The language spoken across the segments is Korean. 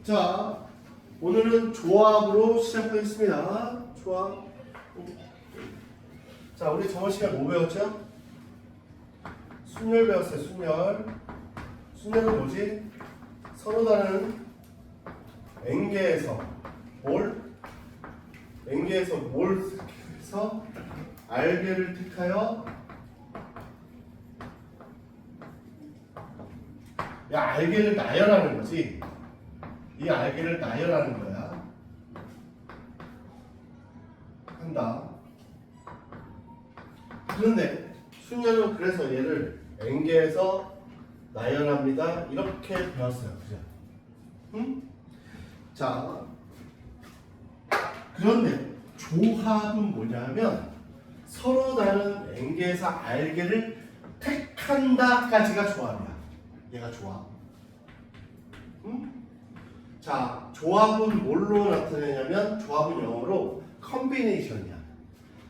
자, 오늘은 조합으로 시작하겠습니다. 조합. 자, 우리 저번 시간 뭐 배웠죠? 순열 배웠어요. 순열. 순열은 뭐지? 서로 다른 엥계에서 뭘 해서 알게를 택하여 알게를 나열하는 거지. 이 알게를 나열하는 거야. 한다. 그런데 순열은 그래서 얘를 엥계에서 나열합니다. 이렇게 배웠어요. 그죠? 응? 자, 그런데 조합은 뭐냐면 서로 다른 엥계에서 알게를 택한다까지가 조합이야. 얘가 조합. 응? 자, 조합은 뭘로 나타내냐면 조합은 영어로 컨비네이션이야.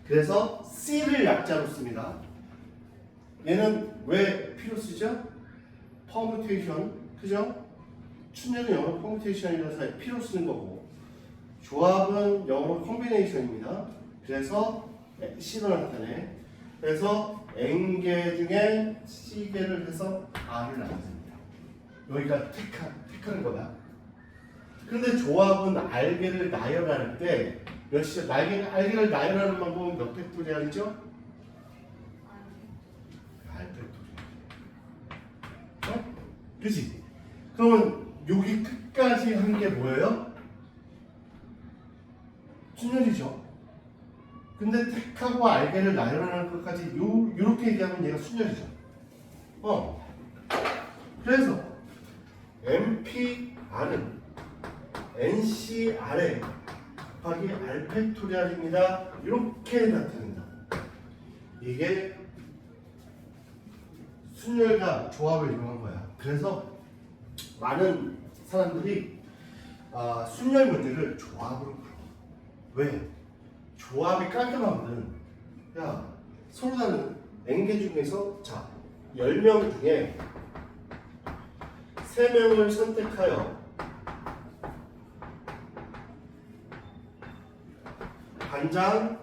그래서 C를 약자로 씁니다. 얘는 왜 필요 쓰죠? 퍼뮤테이션, 그죠? 춘열은 영어로 퍼뮤테이션이라서 필요 쓰는 거고, 조합은 영어로 컨비네이션입니다. 그래서 C로 나타내. 그래서 N개 중에 C개를 해서 R을 나타냅니다. 여기가 택하는 거다. 그런데 조합은 알게를 나열할 때 알게를 나열하는 방법은 몇 팩토리얼이죠? 알팩토리얼. 그치? 그러면 여기 끝까지 한 게 뭐예요? 순열이죠. 근데 택하고 알게를 나열하는 것까지 요렇게 얘기하면 얘가 순열이죠. 그래서 MPR은 NCR에 곱하기 알팩토리얼입니다. 이렇게 나타낸다. 이게 순열과 조합을 이용한 거야. 그래서 많은 사람들이 순열 문제를 조합으로 풀어. 왜? 조합이 깔끔하거든. 야, 서로 다른 N개 중에서 10명 중에 3명을 선택하여 반장,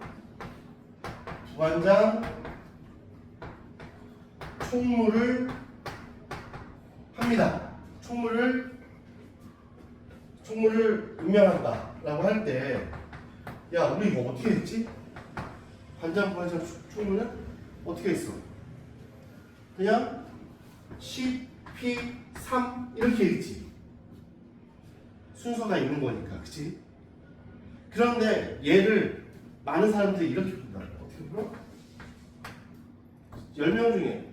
부반장, 총무를 합니다. 총무를 임명한다 라고 할 때, 야, 우리 이거 어떻게 했지? 반장, 부반장, 총무는 어떻게 했어? 그냥 CP3 이렇게 했지. 순서가 있는 거니까, 그치? 그런데 얘를 많은 사람들이 이렇게 본다. 어떻게 풀어? 10명 중에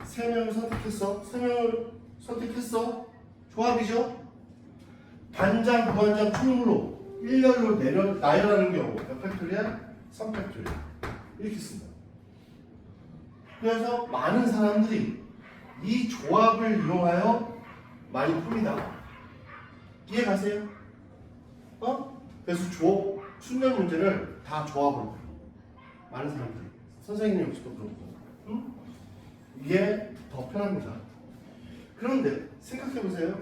3명을 선택했어. 3명을 선택했어. 조합이죠? 반장, 부반장, 총무로 일렬로 나열하는 경우 몇 팩토리얼? 3팩토리얼. 이렇게 쓴다. 그래서 많은 사람들이 이 조합을 이용하여 많이 풉니다. 이해 가세요? 그래서 순열 문제를 다 조합으로 풀어. 많은 사람들이. 선생님 역시도 그렇고. 이게 더 편합니다. 그런데 생각해보세요.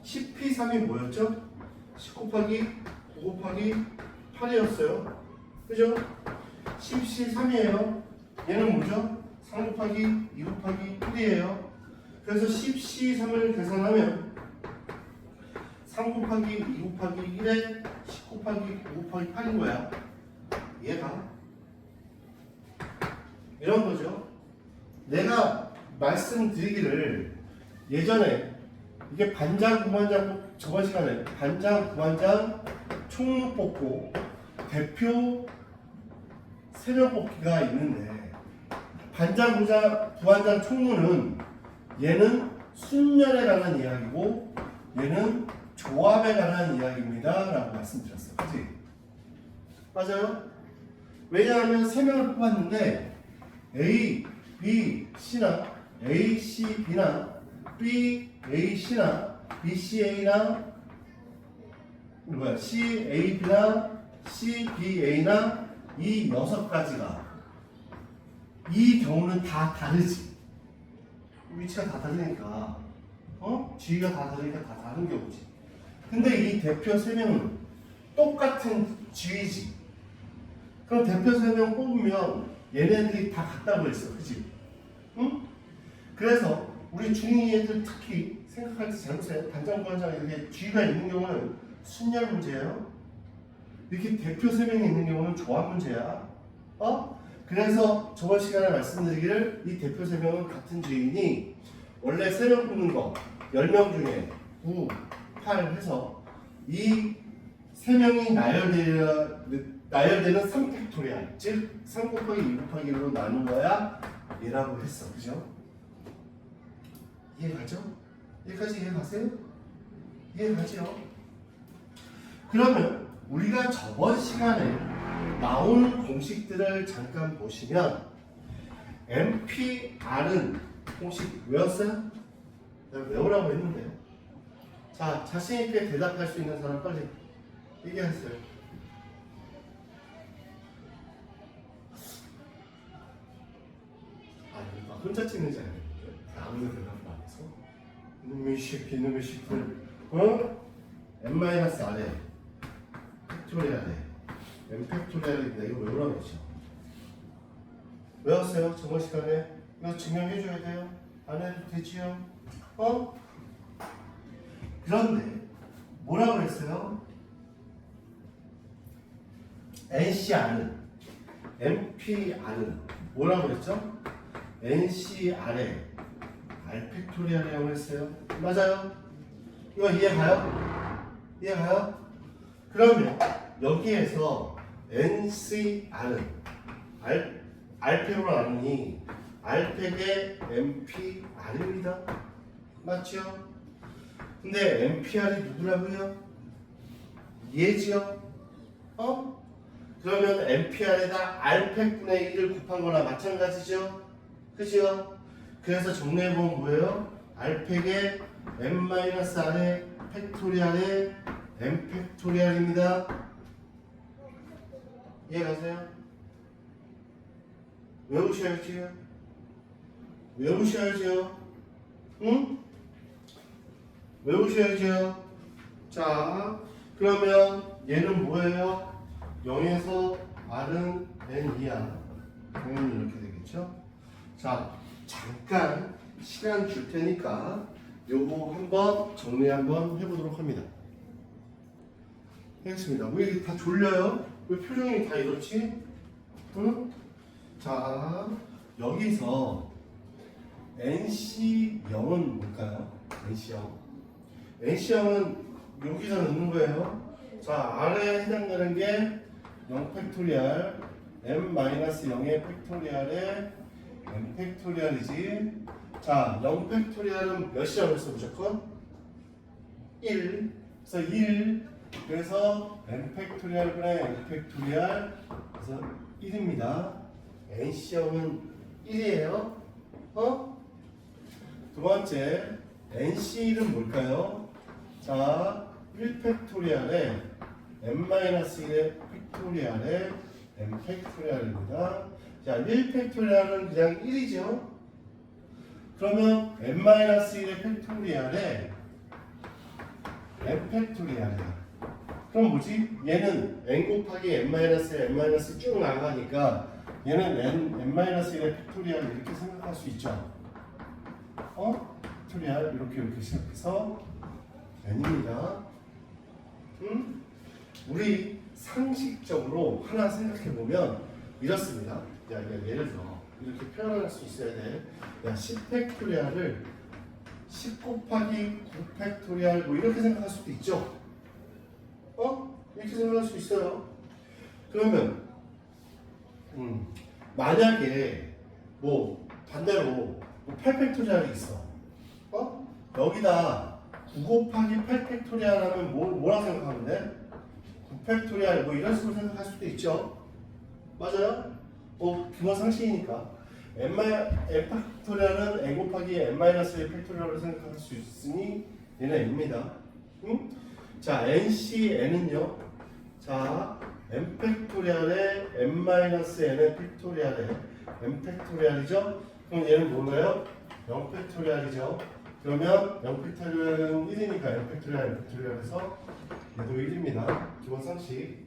10P3이 뭐였죠? 10 곱하기 9 곱하기 8이었어요. 그죠? 10C3이에요. 얘는 뭐죠? 3 곱하기 2 곱하기 1이에요. 그래서 10C3을 계산하면 3 곱하기 2 곱하기 1에 10 곱하기 9 곱하기 8인 거야. 얘가 이런 거죠. 내가 말씀드리기를 예전에 이게 반장, 부반장 저번 시간에 반장, 부반장, 총무 뽑고 대표 3명 뽑기가 있는데 반장, 부반장, 총무는 얘는 순열에 관한 이야기고 얘는 조합에 관한 이야기입니다 라고 말씀드렸어요. 그치? 맞아요? 왜냐하면 3명을 뽑았는데 A, B, C나 A, C, B나 B, A, C나 B, C, A나 C, A, B나 C, B, A나 이 6가지가 이 경우는 다 다르지. 위치가 다 다르니까 지위가 다 다르니까 다 다른 경우지. 근데 이 대표 3명은 똑같은 지위지. 그럼 대표 3명 뽑으면 얘네들이 다 같다고 했어. 그치? 응? 그래서 우리 중2 애들 특히 생각할 때 잘못해. 반장, 부반장 이렇게 지위가 있는 경우는 순열 문제예요. 이렇게 대표 3명이 있는 경우는 조합 문제야. 그래서 저번 시간에 말씀드리기를 이 대표 3명은 같은 주인이 원래 3명 뽑는 거 10명 중에 9, 8 해서 이 3명이 나열되는 3팩토리알 즉 3 곱하기 2 곱하기 1로 나눈 거야 얘라고 했어. 그죠? 이해가죠? 여기까지 이해가세요? 이해가죠? 그러면 우리가 저번 시간에 나온 공식들을 잠깐 보시면 MPR은 공식 외웠어요? 내가 외우라고 했는데. 자, 자신있게 대답할 수 있는 사람 빨리 얘기하세요. 나 혼자 찍는지 알겠는데 아무도 대답을 안 해서 이놈의 새끼 이놈의 새끼들 n-r에 팩토리얼에 n 팩토리얼인데 이거 외우라고 했죠. 외웠어요? 저번 시간에 이거 증명해줘야 돼요? 안 해도 되지요? 그런데 뭐라고 그랬어요? NCR은 MPR은 뭐라고 그랬죠? NCR에 R 팩토리얼이라고 했어요. 맞아요? 이거 이해가요? 이해가요? 그러면 여기에서 NCR은 R팩으로 나누니 R팩의 MPR입니다. 맞죠? 근데 MPR이 누구라고요? 얘지요? 그러면 MPR에다 R팩분의 1을 곱한 거나 마찬가지죠? 그죠? 그래서 정리해보면 뭐예요? R팩의 n-r의 팩토리얼의 n 팩토리얼입니다. 이해가세요? 외우셔야지요? 외우셔야죠? 응? 외우셔야죠? 자, 그러면 얘는 뭐예요? 0에서 R은 N2야. 당연히 이렇게 되겠죠? 자, 잠깐 시간 줄 테니까 요거 한번 정리 한번 해보도록 합니다. 알겠습니다. 왜 다 졸려요? 왜 표정이 다 이렇지? 응? 자, 여기서 NC0은 뭘까요? NC0. NC0은 여기서 넣는 거예요. 자, R에 해당되는 게 0 팩토리얼, m-0의 팩토리얼에 n 팩토리얼이지. 자, 0 팩토리얼은 몇이라고 했어 무조건? 1. 그래서 1. 그래서 n 팩토리얼분의 n 팩토리얼 그래서 1입니다. NC0은 1이에요. 두 번째 NC1은 뭘까요? 자, 1 팩토리얼에 n-1의 팩토리얼에 n 팩토리얼입니다. 자, 1 팩토리얼은 그냥 1이죠. 그러면 n-1의 팩토리얼에 n 팩토리얼이야. 그럼 뭐지? 얘는 n 곱하기 n-의 n- 쭉 나가니까 얘는 n-1의 팩토리얼 이렇게 생각할 수 있죠. 팩토리얼 이렇게 시작해서 n입니다. 우리 상식적으로 하나 생각해 보면 이렇습니다. 야, 예를 들어 이렇게 표현할 수 있어야 돼. 야, 10 팩토리얼을 10 곱하기 9 팩토리얼 뭐 이렇게 생각할 수도 있죠. 이렇게 생각할 수 있어요. 그러면 만약에 뭐 반대로 뭐 8 팩토리얼이 있어. 여기다 9 곱하기 8 팩토리얼 하면 뭐라고 생각하면 돼? 9 팩토리얼 뭐 이런 식으로 생각할 수도 있죠. 맞아요? 기본 상식이니까. n 팩토리얼은 n 곱하기 n-의 팩토리얼로 생각할 수 있으니 얘는 n입니다. 자, NCN은요. 자, n 팩토리얼에 n-n의 팩토리얼에 n 팩토리얼이죠. 그럼 얘는 뭔가요? 0 팩토리얼이죠. 그러면 0팩토리얼은 1이니까 0팩토리얼 해서 얘도 1입니다. 기본 상식.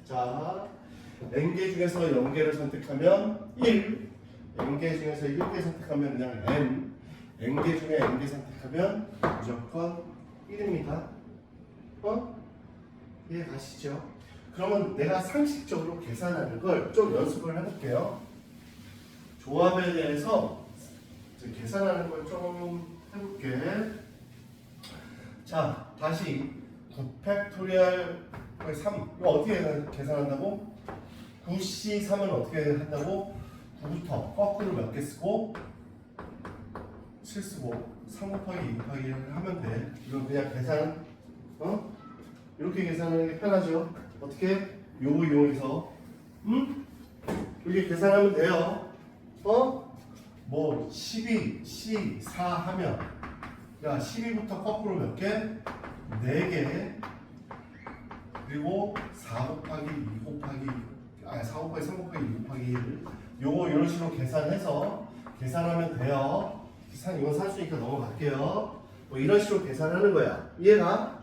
자, n개 중에서 0개를 선택하면 1, n개 중에서 1개 선택하면 그냥 n, n개 중에 n개 선택하면 무조건 1입니다. 이해 가시죠? 그러면 내가 상식적으로 계산하는 걸 좀 연습을 해볼게요. 조합에 대해서 계산하는 걸 좀 해볼게. 자, 다시 9팩토리얼 3 이거 어떻게 계산한다고? 9C3은 어떻게 한다고? 9부터 거꾸로 몇 개 쓰고 7 쓰고 3 곱하기 2 곱하기 1을 하면 돼. 이건 그냥 계산 이렇게 계산하는 게 편하죠. 어떻게? 요거 이용해서 이렇게 계산하면 돼요. 뭐 12, C, 4 하면 야 12부터 거꾸로 몇 개? 4개. 그리고 4 곱하기 2 곱하기 4 곱하기 3 곱하기 2 곱하기 1 요거 이런 식으로 계산해서 계산하면 돼요. 이건 산수니까 넘어갈게요. 뭐 이런 식으로 계산하는 거야. 이해가?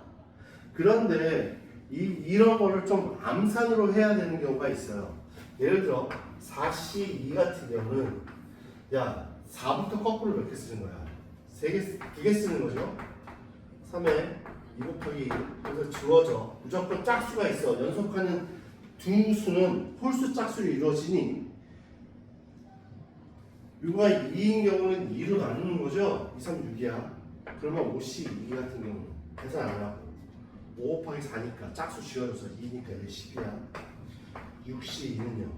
그런데 이런 거를 좀 암산으로 해야 되는 경우가 있어요. 예를 들어 4C2 같은 경우는 야 4부터 거꾸로 몇 개 쓰는 거야? 2개 쓰는 거죠. 3에 2 곱하기 1 그래서 지워져. 무조건 짝수가 있어. 연속하는 두 수는 홀수 짝수로 이루어지니 이거가 2인 경우는 2로 나누는 거죠. 2, 3, 6이야. 그러면 5C2 같은 경우는 계산 안 하고 5 곱하기 4니까 짝수 지워져서 2니까 이게 10이야. 6C2는요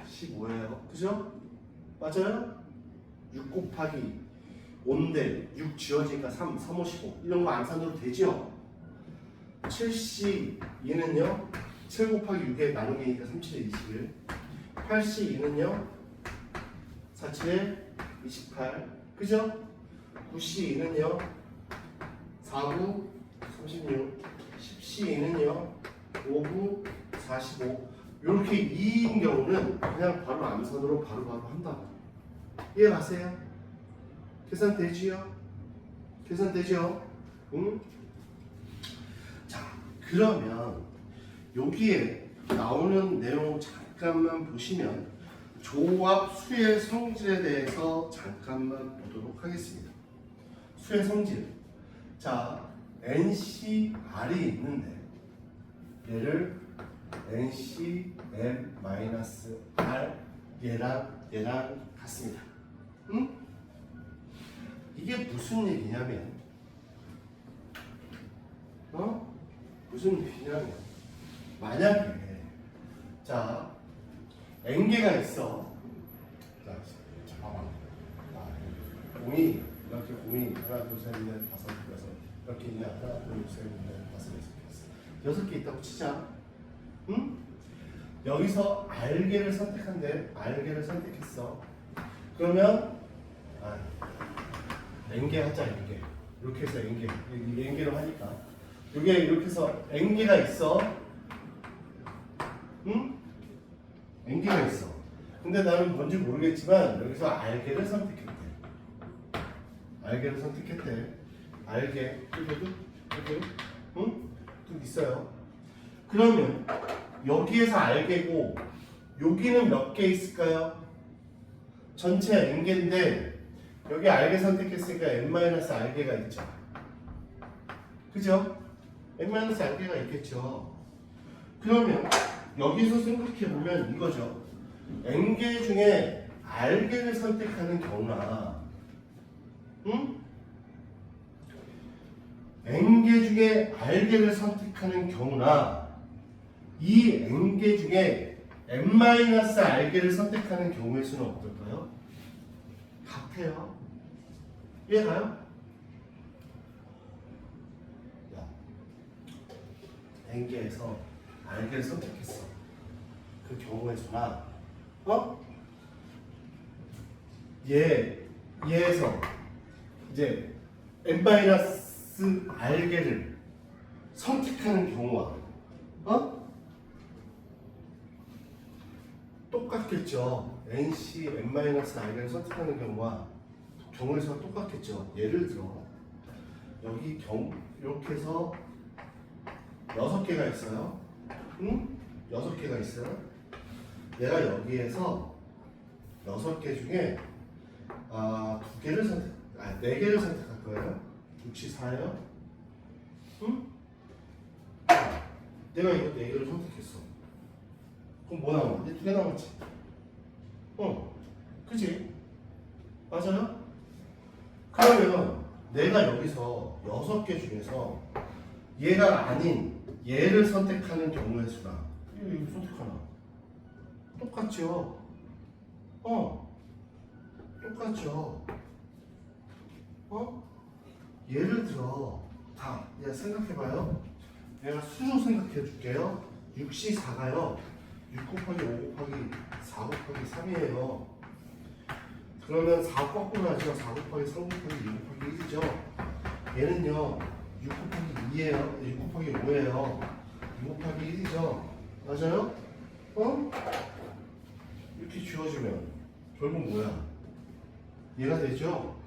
15예요. 그죠? 맞아요? 6 곱하기 5인데 6 지워지니까 3, 3, 5, 15 이런 거 암산으로 되죠? 7C2는요 7 곱하기 6에 나누기니까 3, 7에 21 8C2는요 4, 7에 28 그죠? 9C2는요 4, 9, 36 10C2는요 5, 9, 45 이렇게 2인 경우는 그냥 바로 암산으로 바로바로 한다. 이해 가세요? 계산되지요? 계산되죠? 응? 자, 그러면 여기에 나오는 내용 잠깐만 보시면 조합 수의 성질에 대해서 잠깐만 보도록 하겠습니다. 수의 성질. 자, NCR이 있는데 얘를 NCM-R 얘랑 같습니다. 응? 이게 무슨 얘기냐면 무슨 얘기냐면 만약에 자 n개가 있어. 자 봐봐. 공이 이렇게 공이 하나 둘셋넷 다섯 여섯 이렇게 있냐? 하나 둘셋넷 다섯 여섯 개 있다고 치자. 응? 여기서 R개를 선택한대. R개를 선택했어. 그러면 n개 하자. n개 이렇게 해서 n개 n개로 하니까 이게 이렇게 해서 n개가 있어. 응? n개가 있어. 근데 나는 뭔지 모르겠지만 여기서 R개를 선택했대. R개를 선택했대. R개 이렇게 응? 쭉 있어요. 그러면 여기에서 R개고 여기는 몇 개 있을까요? 전체 n개인데 여기 R개 선택했으니까 n-R개가 있죠. 그죠? n-R개가 있겠죠. 그러면 여기서 생각해보면 이거죠. n개 중에 R개를 선택하는 경우나 응? n개 중에 R개를 선택하는 경우나 이 n개 중에 n-R개를 선택하는 경우의 수는 어떨까요? 같아요. 이해가요? 야, n개에서 R개를 선택했어. 그 경우의 수나 얘에서 이제 n-R개를 선택하는 경우와 똑같겠죠. NC n-R개를 선택하는 경우와 경우에서 똑같겠죠. 예를 들어 여기 이렇게 해서 6개가 있어요. 응? 6개가 있어요. 내가 여기에서 6개 중에 2개를 4개를 선택할 거예요. 6시 4예요. 응? 내가 이거 4개를 선택했어. 그럼 뭐 남아? 이제 2개 남았지. 그치? 맞아요? 그러면 내가 여기서 6개 중에서 얘가 아닌 얘를 선택하는 경우의 수가 이거 선택하나? 똑같죠? 똑같죠? 예를 들어 얘 생각해봐요. 내가 수로 생각해 줄게요. 6시 4가요 6 곱하기 5 곱하기 4 곱하기 3이에요. 그러면 4 거꾸로 하죠. 4 곱하기 3 곱하기 2 곱하기 1이죠. 얘는요 6 곱하기 2예요. 6 곱하기 5예요. 2 곱하기 1이죠. 맞아요? 이렇게 지워주면 결국 뭐야? 얘가 되죠?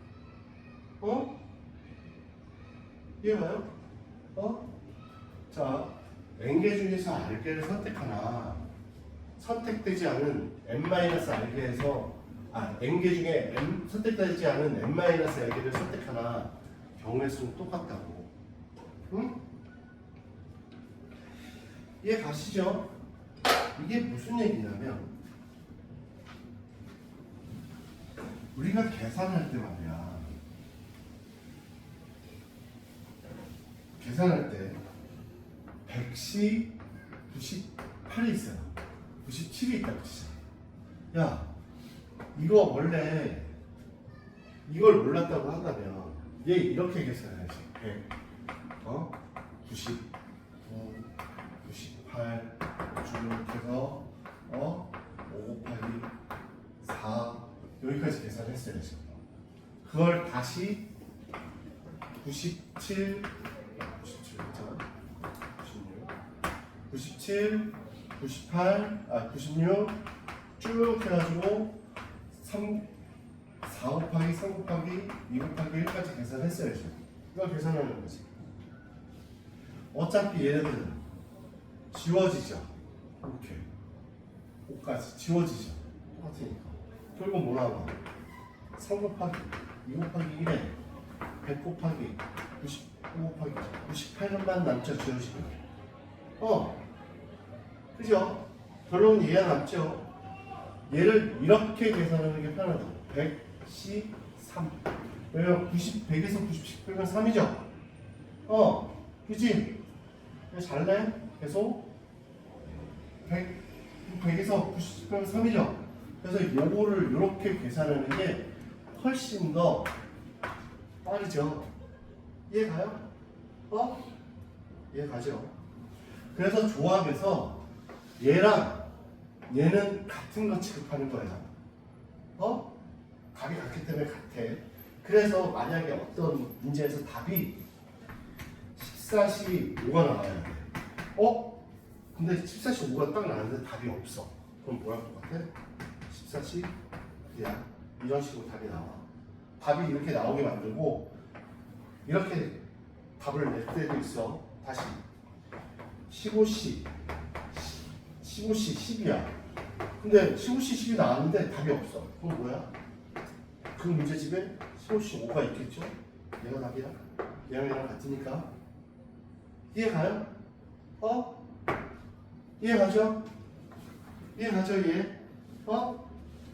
이해가요? 자, n개 중에서 r개를 선택하나 선택되지 않은 n-r개에서 n개 중에 선택되지 않은 n-r개를 선택하나 경우의 수는 똑같다고. 응? 이해 가시죠? 이게 무슨 얘기냐면 우리가 계산할 때 말이야. 계산할 때 100시 98이 있어요. 97이 있다고 치자. 야, 이거 원래 이걸 몰랐다고 한다면 얘 이렇게 계산해야지. 100, 99, 98 쭉 해서 5 곱하기 4 여기까지 계산했어야지. 그걸 다시 97, 98, 96 쭉 해가지고 4 곱하기 3 곱하기 2 곱하기 1까지 계산했어야죠. 이걸 계산하는 거지. 어차피 얘네들은 지워지죠. 이렇게 5까지 지워지죠. 똑같으니까. 결국 뭐 나와? 3 곱하기 2 곱하기 1에 100 곱하기 95 곱하기 98만 남죠. 지워지면. 그죠? 결론은 얘가 남죠. 얘를 이렇게 계산하는 게 편하다. 113. 왜냐면 100에서 90 빼면 3이죠? 그치? 잘래? 계속? 100에서 90 빼면 3이죠? 그래서 요거를 이렇게 계산하는 게 훨씬 더 빠르죠? 이해가요? 이해가죠? 그래서 조합에서 얘랑 얘는 같은 거 취급하는 거야. 답이 같기 때문에 같아. 그래서 만약에 어떤 문제에서 답이 14시 5가 나와야 돼. 근데 14시 5가 딱 나왔는데 답이 없어. 그럼 뭐랄 것 같아? 14시 야 이런 식으로 답이 나와. 답이 이렇게 나오게 만들고 이렇게 답을 낼 때도 있어. 다시 15시 10이야. 근데 15시 10이 나왔는데 답이 없어. 그럼 뭐야? 그 문제집에 15시 5가 있겠죠? 얘가 답이야. 얘랑 같으니까. 이해가요? 이해가죠? 이해가죠?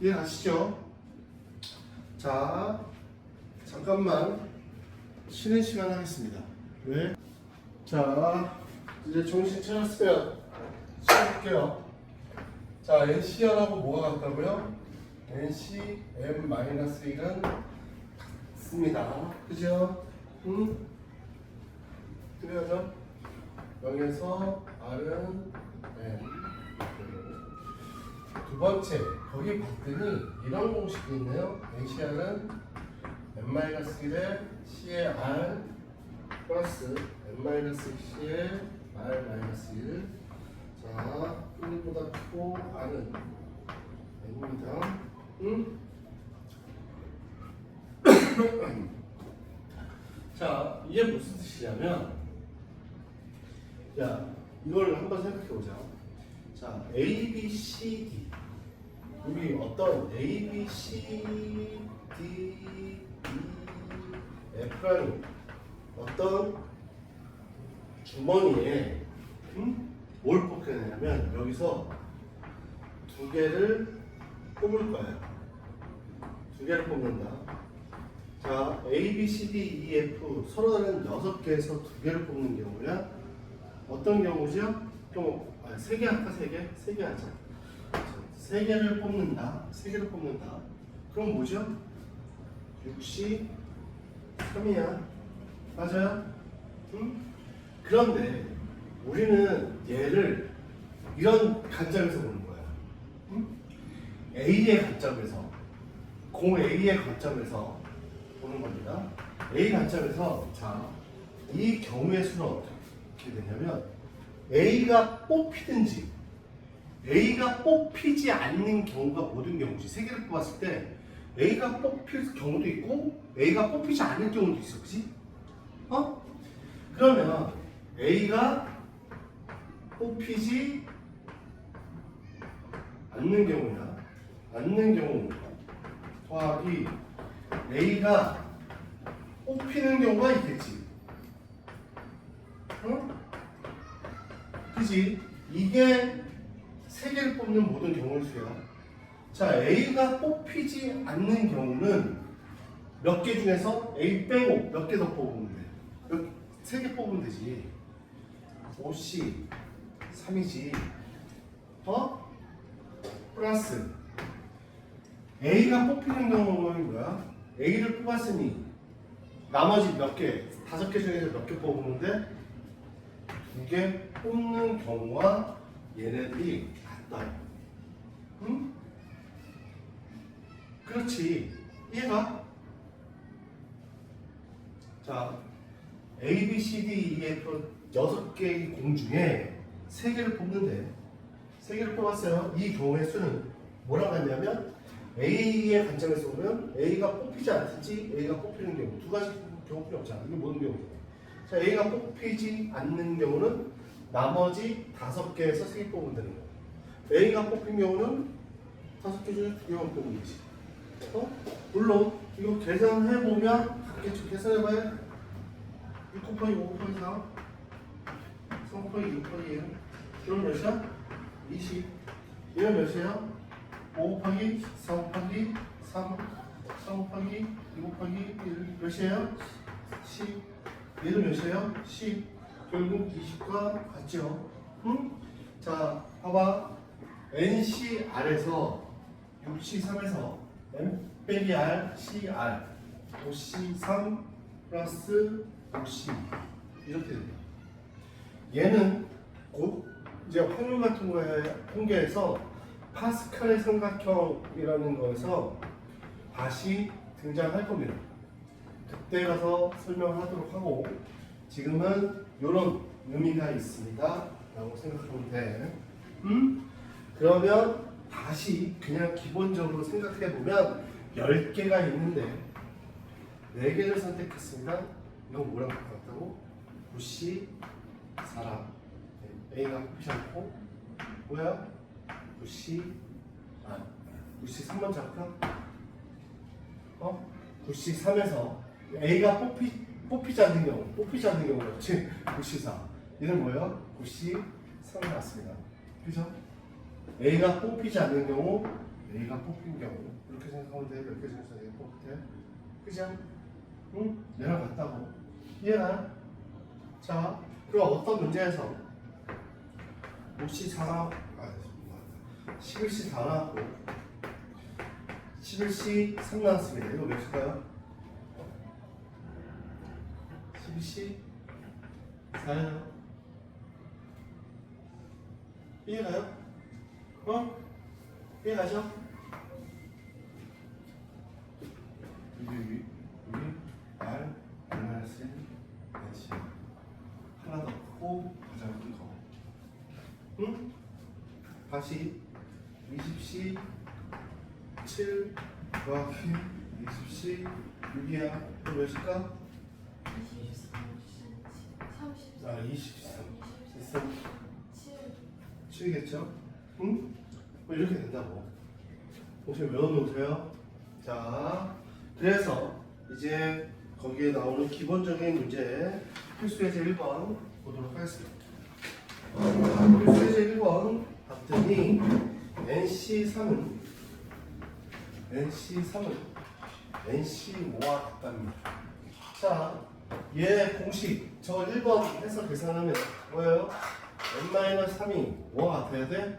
이해가시죠? 자, 잠깐만 쉬는 시간 하겠습니다. 왜? 자, 이제 정신 차렸으면 시작할게요. 자, NCR하고 뭐가 같다고요? NC M-1은 같습니다. 그죠? 그래야죠? 여기에서 R은 M. 두 번째, 거기 봤더니 이런 공식이 있네요. NCR은 M-1의 C의 R 플러스 M-C의 R-1. 자, 1보다 크고 R은 N입니다. 자, 이게 무슨 뜻이냐면, 야, 이걸 한번 생각해 보자. 자, A, B, C, D. 우리 어떤 A, B, C, D, E, F라는 어떤 주머니에 뭘 뽑겠냐면 여기서 두 개를 뽑을 거예요. 두 개를 뽑는다. 자, A, B, C, D, E, F 서로 다른 6개에서 두 개를 뽑는 경우야. 어떤 경우죠? 또, 세 개 할까? 세 개? 세 개 하자. 세 개를 뽑는다. 세 개를 뽑는다. 그럼 뭐죠? 63이야. 맞아요? 응? 그런데 우리는 얘를 이런 관점에서 보는 거야. 응? A의 관점에서, 공 A의 관점에서 보는 겁니다. A 관점에서, 자, 이 경우의 수는 어떻게 되냐면 A가 뽑히든지 A가 뽑히지 않는 경우가 모든 경우지. 세 개를 뽑았을 때 A가 뽑힐 경우도 있고 A가 뽑히지 않는 경우도 있어, 그렇지? 그러면 A가 뽑히지 않는 경우야. 않는 경우 더하기 A가 뽑히는 경우가 있겠지. 그지? 이게 세 개를 뽑는 모든 경우의 수야. 자, A가 뽑히지 않는 경우는 몇 개 중에서 A 빼고 몇 개 더 뽑으면 돼. 세 개 뽑으면 되지. 5C 3이지. 플러스 A가 뽑히는 경우는 뭐야? A를 뽑았으니 나머지 몇 개, 5개 중에서 몇 개 뽑으면 돼? 2개 뽑는 경우와 얘네들이 같다. 응? 그렇지. 이해가? 자, A, B, C, D, E, F 6개의 공 중에 3개를 뽑는데 3개를 뽑았어요. 이 경우의 수는 뭐라고 했냐면 A의 관점에서 보면 A가 뽑히지 않든지 A가 뽑히는 경우 두 가지 경우뿐이 없잖아. 이게 모든 경우잖아. 자, A가 뽑히지 않는 경우는 나머지 5개에서 3개 뽑으면 되는 거야. A가 뽑힌 경우는 5개 중에 2개만 뽑으면 되지. 물론 이거 계산해보면 같겠죠. 계산해봐요. 6 곱하기 5 곱하기 4 3 곱하기 2 곱하기 1 그럼 몇이야? 20. 얘는 몇이에요? 5 곱하기 4 곱하기 3 곱하기 2 곱하기 1 몇이에요? 10. 얘는 몇이에요? 10. 결국 20과 같죠? 응? 자, 봐봐. NCR에서 6C3에서 M 빼기 R, CR 5C3 플러스 5C 이렇게 됩니다. 얘는 곧 이제 확률 같은 거에 통계에서 파스칼의 삼각형이라는 거에서 다시 등장할 겁니다. 그때 가서 설명하도록 하고 지금은 이런 의미가 있습니다 라고 생각하면 돼. 그러면 다시 그냥 기본적으로 생각해보면 10개가 있는데 4개를 선택했습니다. 이건 뭐랑 같다고? 9C 4랑 A가 뽑히지 않고 뭐야? 9C 3만 잡을까? 9C 3에서 A가 뽑히지 않는 경우 그렇지? 9C 4 얘는 뭐예요? 9C 3이 맞습니다. 그죠? A가 뽑히지 않는 경우, A가 뽑힌 경우 이렇게 생각하면 돼. 몇 개 중에서 A가 뽑힐 때 그죠? 응? 얘랑 같다고 이해나? 자, 그럼 어떤 문제에서 5C 4 11C 4 나왔고 11C 3 나왔습니다. 이거 몇일까요? 11C 4예요. 이해가요? 이해가죠? 여기 R, R-1 H 하나 더 크고 가장 큰 거. 응? 다시 20C 7 더하기 20C 6이야. 그럼 몇일까? 23, 23. 23. 7, 7이겠죠? 응? 뭐 이렇게 된다고. 혹시 외워놓으세요? 자, 그래서 이제 거기에 나오는 기본적인 문제 필수예제 1번 보도록 하겠습니다. 필수예제 1번 봤더니 NC3은 NC5와 같답니다. 자, 얘 공식 저 1번 해서 계산하면 뭐예요? n-3이 5와 같아야 돼?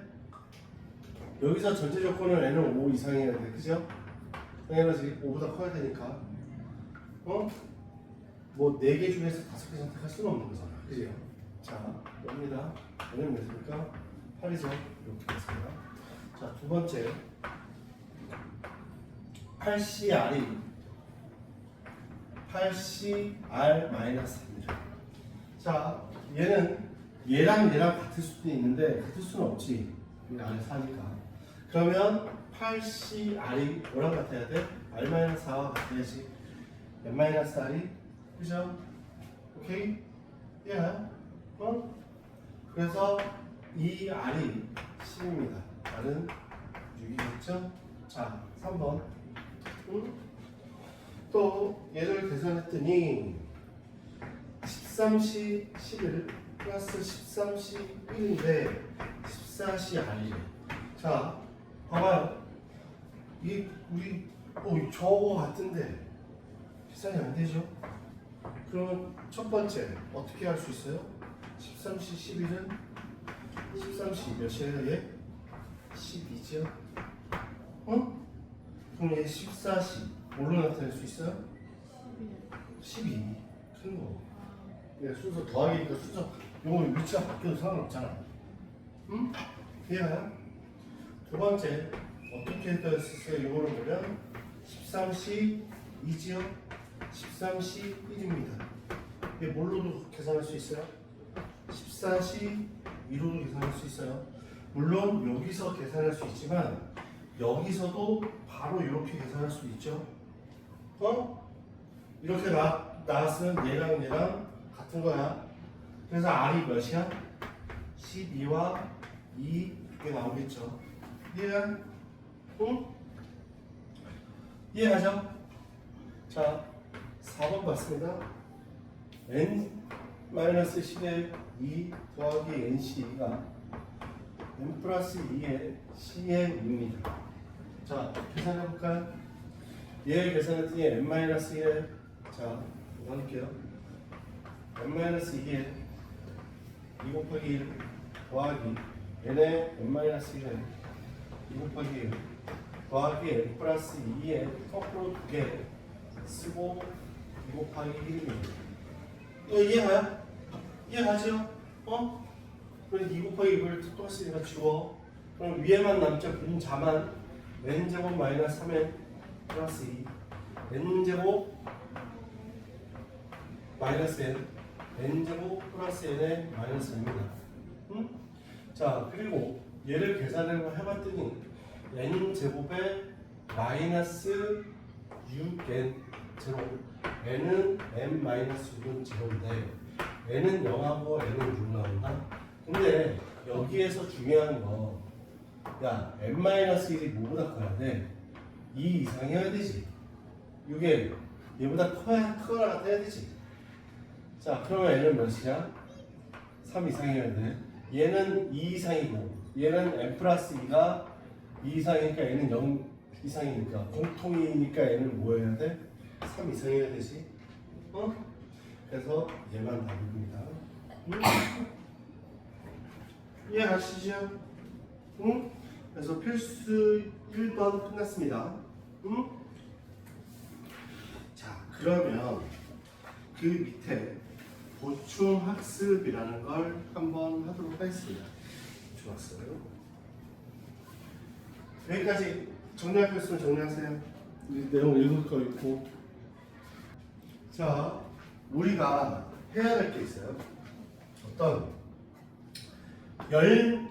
여기서 전제 조건은 n은 5 이상이어야 돼, 그죠? 당연하지, 5보다 커야 되니까. 어? 뭐 4개 중에서 5개 선택할 수는 없는 거잖아, 그죠? 자, 여기다 n은 몇입니까? 8이죠? 이렇게 됐습니다. 자, 두 번째 8CR이 8CR-입니다. 자, 얘랑 같을 수도 있는데 같을 수는 없지. 여기 안에 4니까. 그러면 8CR이 뭐랑 같아야 돼? R-4와 같아야지. n-R이 그죠? 오케이? 이해가요? 어? 그래서 이 R이 10입니다. R은 6이겠죠? 자, 3번. 응? 또 얘를 계산했더니 13C 11 플러스 13C 1인데 14C R이래. 자, 봐봐요. 우리 저거 같은데 계산이 안 되죠? 그러면 첫 번째 어떻게 할 수 있어요? 13C 11은 13C 몇이에요? 얘? 12죠? 어? 그럼 얘 14C 뭘로 나타낼 수 있어요? 12. 큰 거. 네, 순서 더하기니까 순서 요거 위치가 바뀌어도 상관없잖아. 응? 이해가요? 두 번째 어떻게 했었어요? 요거를 보면 13C 2지요? 13C 1입니다. 이게 뭘로도 계산할 수 있어요? 14C 2로도 계산할 수 있어요. 물론 여기서 계산할 수 있지만 여기서도 바로 이렇게 계산할 수 있죠. 어? 이렇게 나왔으면 얘랑 같은 거야. 그래서 R이 몇이야? 12와 2 이게 나오겠죠. 이해가? 응? 이해하죠? 자, 4번 봤습니다. n-10의 2 더하기 nc가 n 플러스 2의 c의 2입니다. 자, 계산해볼까요? 얘 계산했더니 n-1에 자, 이거 할게요. n-2에 2 곱하기 1 더하기 n의 n-1에 2 곱하기 1 더하기 n 플러스 2에 거꾸로 2개 쓰고 2 곱하기 1입니다. 이거 이해가요? 이해가죠? 어? 그럼 2 곱하기 2를 똑같으니까 지워. 그럼 위에만 남죠. 분자만 n제곱 마이너스 3n 플러스 2 n제곱 마이너스 n n제곱 플러스 n의 마이너스 n입니다. 응? 자, 그리고 얘를 계산을 해봤더니 n제곱에 마이너스 6n 제로 n은 n 마이너스 6은 제로인데 n은 0하고 n은 6 나온다. 근데 여기에서 중요한 거 야, n-1이 뭐보다 커야 돼? 2 이상이어야 되지. 이게 얘보다 크거나 같아야 되지. 자, 그러면 얘는 몇이야? 3 이상이어야 돼. 얘는 2 이상이고 얘는 n 플러스 2가 2 이상이니까 얘는 0 이상이니까 공통이니까 얘는 뭐 해야 돼? 3 이상이어야 되지. 어? 그래서 얘만 답입니다. 이해하시죠? 응? 그래서 필수 1번 끝났습니다. 응? 자, 그러면 그 밑에 보충학습이라는 걸 한번 하도록 하겠습니다. 보충학습. 여기까지 정리할 거 있으면 정리하세요. 내용 읽을 거 있고. 자, 우리가 해야 될 게 있어요. 어떤 열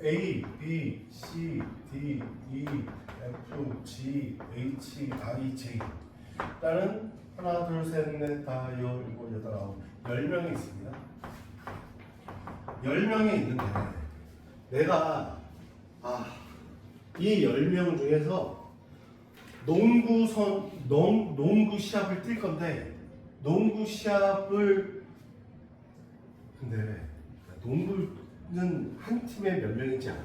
A, B, C, D, E, F, G, H, I, J 일단은 하나, 둘, 셋, 넷, 다, 여, 일곱, 여덟, 아홉 10명이 있습니다. 10명이 있는데 내가 이 10명 중에서 농구 시합을 뛸 건데 농구 시합을 근데 농구는 한 팀에 몇 명인지 아니?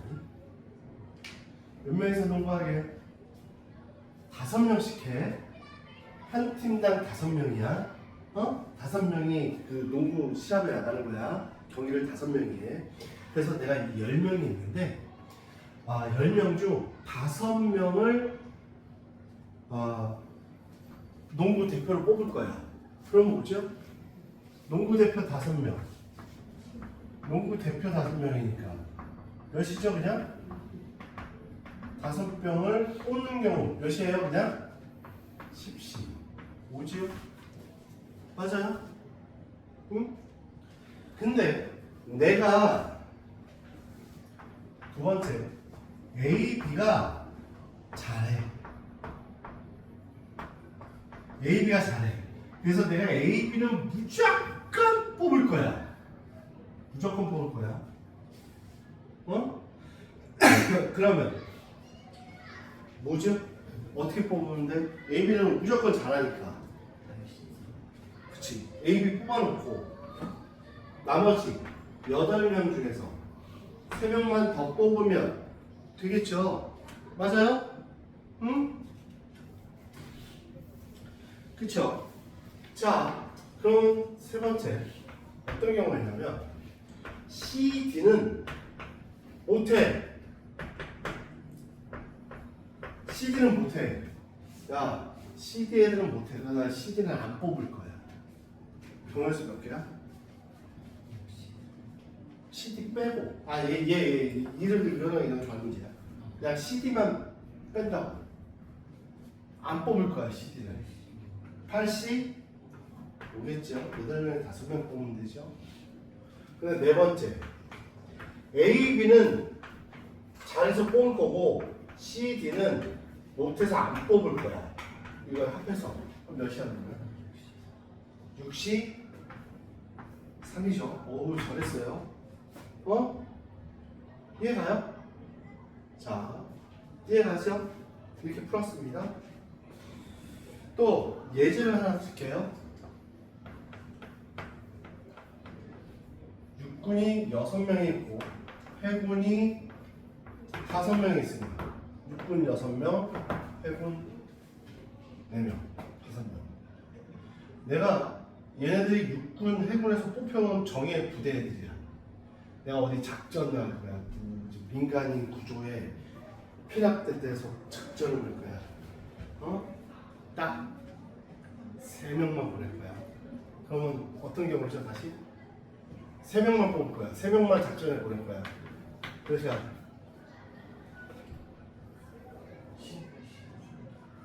몇 명이서 농구하게? 5명씩 해. 한 팀당 5명이야. 5명이 그 농구 시합에 나가는 거야. 경기를 5명이 해. 그래서 내가 10명이 있는데 10명 중 5명을 농구 대표로 뽑을 거야. 그럼 뭐죠? 농구 대표 5명. 농구 대표 5명이니까 몇이죠 그냥? 5명을 뽑는 경우 몇이에요 그냥? 10시. 뭐지요? 맞아요? 응? 근데 내가 두 번째 A, B가 잘해. A, B가 잘해. 그래서 내가 A, B는 무조건 뽑을 거야. 무조건 뽑을 거야. 그러면 뭐죠? 어떻게 뽑으는데? A, B는 무조건 잘하니까. 그치? A, B 뽑아놓고 나머지 8명 중에서 3명만 더 뽑으면 되겠죠? 맞아요? 응? 그쵸? 자, 그럼 세 번째 어떤 경우가 있냐면 C, D는 못해. CD는 못해. 야, CD 애들은 못해. 나 CD는 안 뽑을 거야. 정말수 몇 개야? CD 빼고. 이런 좋아하는 문제야. 그냥 CD만 뺀다고. 안 뽑을 거야, CD는. 8C? 오겠죠? 8명에 5명 뽑으면 되죠? 근데 네 번째. A, B는 잘해서 뽑을 거고, C, D는 못해서 안 뽑을 거야. 이거 합해서. 그럼 몇이 하는 거야? 6시? 3이죠. 오우, 잘했어요. 이해가요? 자, 이해가죠? 이렇게 풀었습니다. 또 예제를 하나 드릴게요. 육군이 6명이 있고 해군이 5명이 있습니다. 육군 6명, 해군 4명, 5명. 내가 얘네들이 육군, 해군에서 뽑혀온 정예 부대 애들이야. 내가 어디 작전 날 거야. 민간인 구조에 피납돼서 작전을 할 거야. 딱 3명만 보낼 거야. 그러면 어떤 경우죠? 다시 3명만 뽑을 거야. 3명만 작전에 보낼 거야. 그래서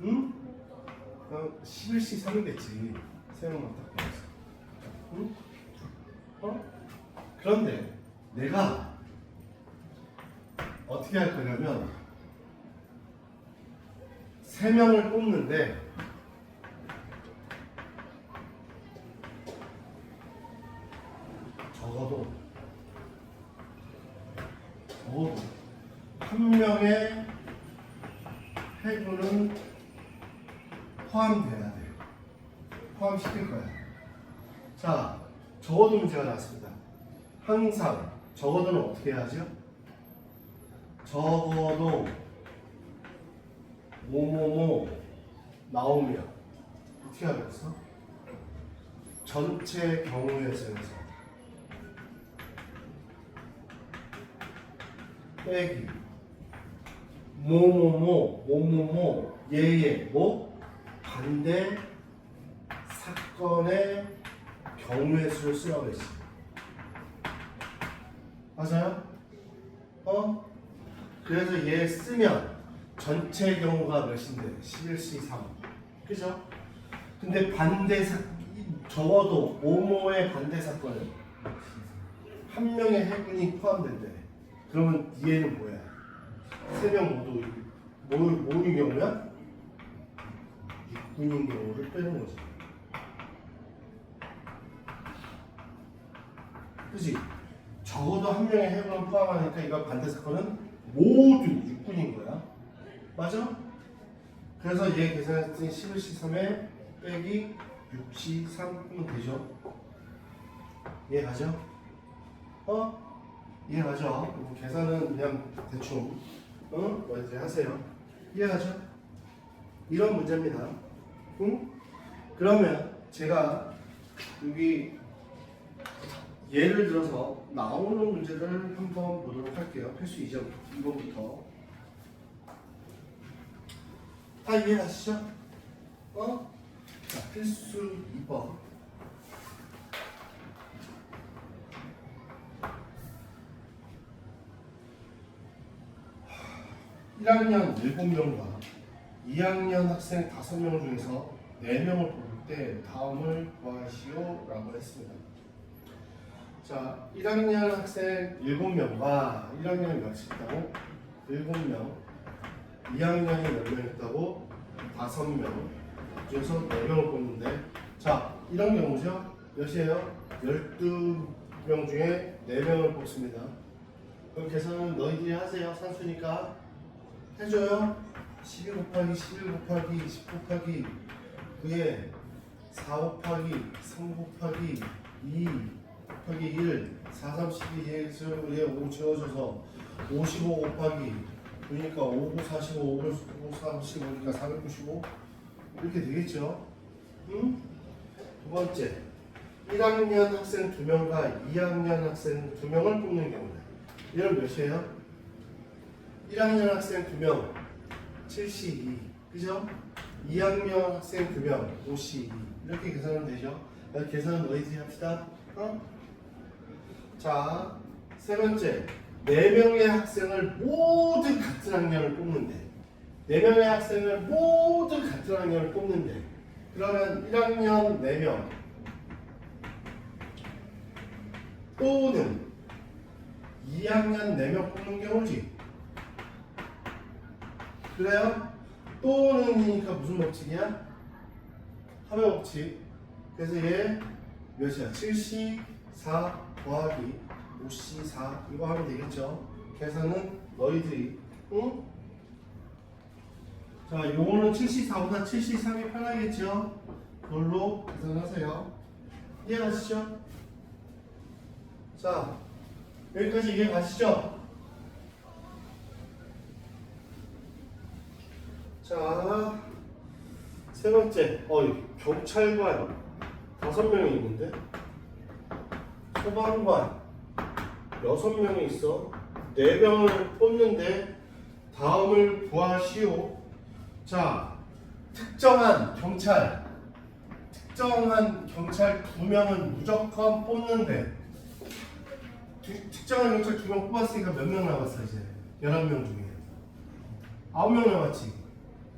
응? 11시 3이겠지. 3명만 딱 보냈어. 응? 그런데 내가 어떻게 할 거냐면 3명을 뽑는데 적어도 1명의 해군은 포함돼야 돼. 포함시킬 거야. 자, 적어도 문제가 나왔습니다. 항상 적어도는 어떻게 해야죠? 적어도 뭐뭐뭐 나오면 어떻게 하겠어? 전체 경우의 수에서 빼기 뭐뭐뭐 예예 뭐 반대 사건의 경우의 수를 쓰라고 했어. 맞아요? 그래서 얘 쓰면 전체 경우가 몇인데 11C 3 그죠? 근데 적어도 뭐뭐의 반대 사건은 한 명의 해군이 포함된대. 그러면 얘는 뭐야? 3명 모두 뭐인 경우야? 6분인 경우를 빼는 거지. 그치? 적어도 한 명의 해부를 포함하니까 이거 반대 사건은 모두 6분인 거야. 맞아? 그래서 얘 계산했더니 11C3에 빼기 6C3 하면 되죠. 이해가죠? 이해가죠? 뭐 계산은 그냥 대충 이제 하세요. 이해가죠? 이런 문제입니다. 응? 그러면 제가 여기 예를 들어서 나오는 문제를 한번 보도록 할게요. 필수 2번부터 다 이해하시죠? 자, 필수 2번. 일 1학년 7명과 2학년 학생 5명 중에서 4명을 뽑을 때 다음을 구하시오 라고 했습니다. 자, 1학년 학생 7명과 1학년이 몇이 있다고? 7명. 2학년이 몇 명 있다고? 5명. 중에서 4명을 뽑는데, 자, 이런 경우죠? 몇이에요? 12명 중에 4명을 뽑습니다. 그럼 계산은 너희들이 하세요. 산수니까. 해줘요. 12 곱하기 11 곱하기 10 곱하기 9에 4 곱하기 3 곱하기 2 곱하기 1 4, 3, 12에 5 지워져서 55 곱하기 그러니까 5, 9, 45, 5, 5, 45니까 495 이렇게 되겠죠. 응? 두 번째 1학년 학생 2명과 2학년 학생 2명을 뽑는 경우에 이런 몇이에요? 1학년 학생 2명 72 그죠? 2학년 학생 2명 52 이렇게 계산하면 되죠. 계산은 너희들이 합시다. 자, 세 번째 4명의 학생을 모두 같은 학년을 뽑는데 4명의 학생을 모두 같은 학년을 뽑는데 그러면 1학년 4명 또는 2학년 4명 뽑는 경우지. 그래요? 또는이니까 무슨 법칙이야? 합의 법칙. 그래서 얘 몇이야? 7C4 더하기 5C4 이거 하면 되겠죠? 계산은 너희들이 응? 자, 요거는 7C4보다 7C3이 편하겠죠? 그걸로 계산하세요. 이해가시죠? 자, 여기까지 이해가시죠? 자, 세 번째, 경찰관 5명이 있는데 소방관 6명이 있어. 4명을 뽑는데 다음을 구하시오. 자, 특정한 경찰 2명은 무조건 뽑는데 특정한 경찰 2명 뽑았으니까 몇 명 남았어 이제? 11명 중에 9명 남았지.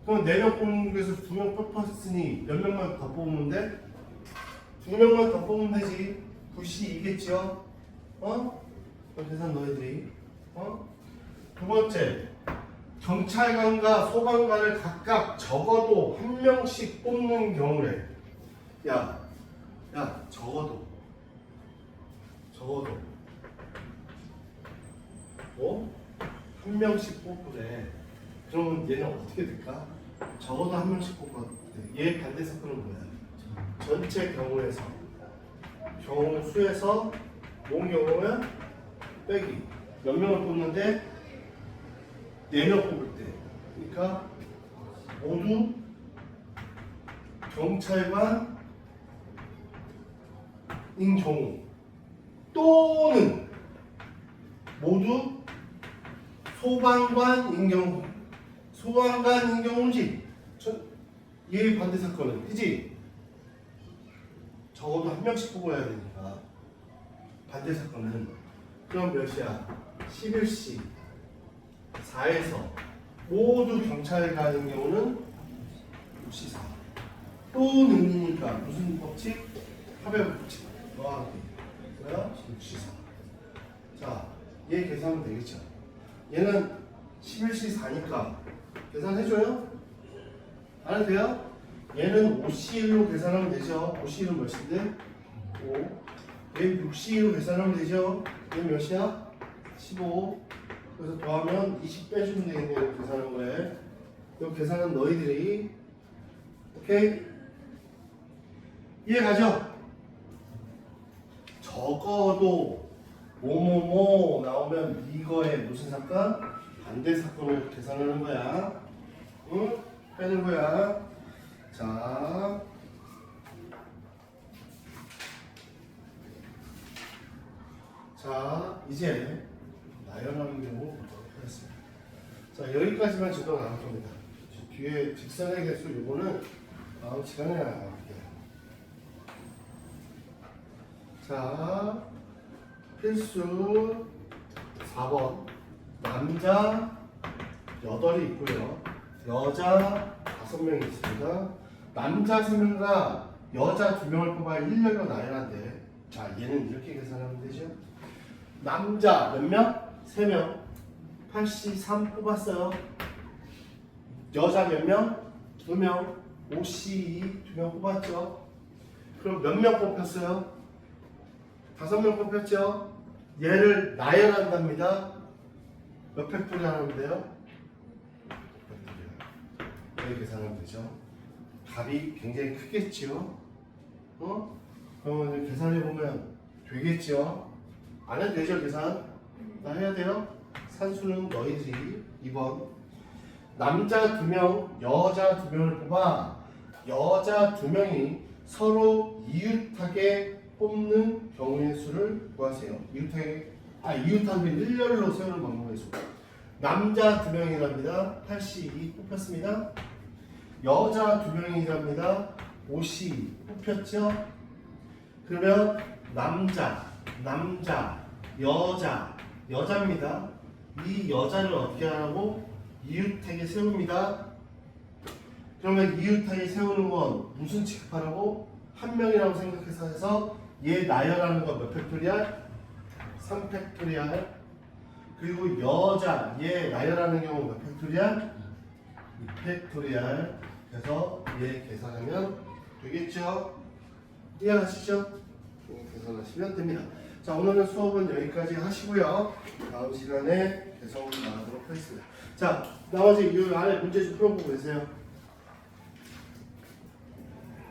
그럼 4명 뽑는 중에서 2명 뽑았으니 몇 명만 더 뽑으면 돼? 2명만 더 뽑으면 되지. 9C2겠죠? 그럼 계산 너희들이. 두 번째, 경찰관과 소방관을 각각 적어도 1명씩 뽑는 경우래. 야, 적어도. 뭐? 1명씩 뽑으래. 그러면 얘는 어떻게 될까? 적어도 1명씩 뽑아도 돼. 얘 반대 사건은 뭐야? 전체 경우에서 경우 수에서 뭔 경우면 빼기 몇 명을 뽑는데 4명 뽑을 때 그러니까 모두 경찰관인 경우 또는 모두 소방관인 경우지. 얘 반대 사건은 그지? 적어도 1명씩 뽑아야 되니까 반대 사건은 그럼 몇이야? 11C 4에서 모두 경찰관인 경우는 6C4 또는이니까 무슨 법칙? 합의 법칙 뭐야? 6C4. 자, 얘 계산하면 되겠죠? 얘는 11C4니까 계산해줘요? 안 해도 돼요? 얘는 5C1로 계산하면 되죠. 5C1은 몇인데? 5. 얘는 6C1로 계산하면 되죠. 얘 몇이야? 15. 그래서 더하면 20 빼주면 되겠네요. 이렇게 계산한 거에. 이 계산은 너희들이. 오케이? 이해가죠? 적어도 뭐뭐뭐 나오면 이거에 무슨 사건? 반대 사건을 계산하는 거야. 응? 빼는 거야. 자. 자, 이제 나열하는 경우 보도록 하겠습니다. 자, 여기까지만 지도 나올 겁니다. 뒤에 직선의 개수 요거는 다음 시간에 나갈게요. 자, 필수 4번. 남자 8이 있고요. 여자 5명이 있습니다. 남자 3명과 여자 2명을 뽑아 일렬로 나열한대. 자, 얘는 이렇게 계산하면 되죠. 남자 몇 명? 3명. 8C3 뽑았어요. 여자 몇 명? 2명. 5C2 2명 뽑았죠. 그럼 몇 명 뽑혔어요? 5명 뽑혔죠. 얘를 나열한답니다. 몇 팩토리얼 하면 돼요? 이렇게 계산하면 되죠. 값이 굉장히 크겠죠. 그러면 계산해보면 되겠죠. 안 해도 되죠, 계산? 나 해야 돼요. 산수는 너희들이 2번. 남자 2명, 여자 2명을 뽑아 여자 2명이 서로 이웃하게 뽑는 경우의 수를 구하세요. 이웃하게 일렬로 세우는 방법의 수. 남자 2명이랍니다. 8C2 뽑혔습니다. 여자 2명이랍니다. 5C 뽑혔죠? 그러면 남자, 여자입니다. 이 여자를 어떻게 하라고? 이웃하게 세웁니다. 그러면 이웃하게 세우는 건 무슨 취급하라고? 한 명이라고 생각해서 해서 얘 나열하는 거 몇 팩토리얼? 3팩토리얼. 그리고 여자 얘 나열하는 경우 몇 팩토리얼? 2팩토리얼. 그래서 얘 계산하면 되겠죠? 이해하시죠? 계산하시면 됩니다. 자, 오늘은 수업은 여기까지 하시고요. 다음 시간에 계속 나가도록 하겠습니다. 자, 나머지 이 안에 문제 좀 풀어보고 계세요.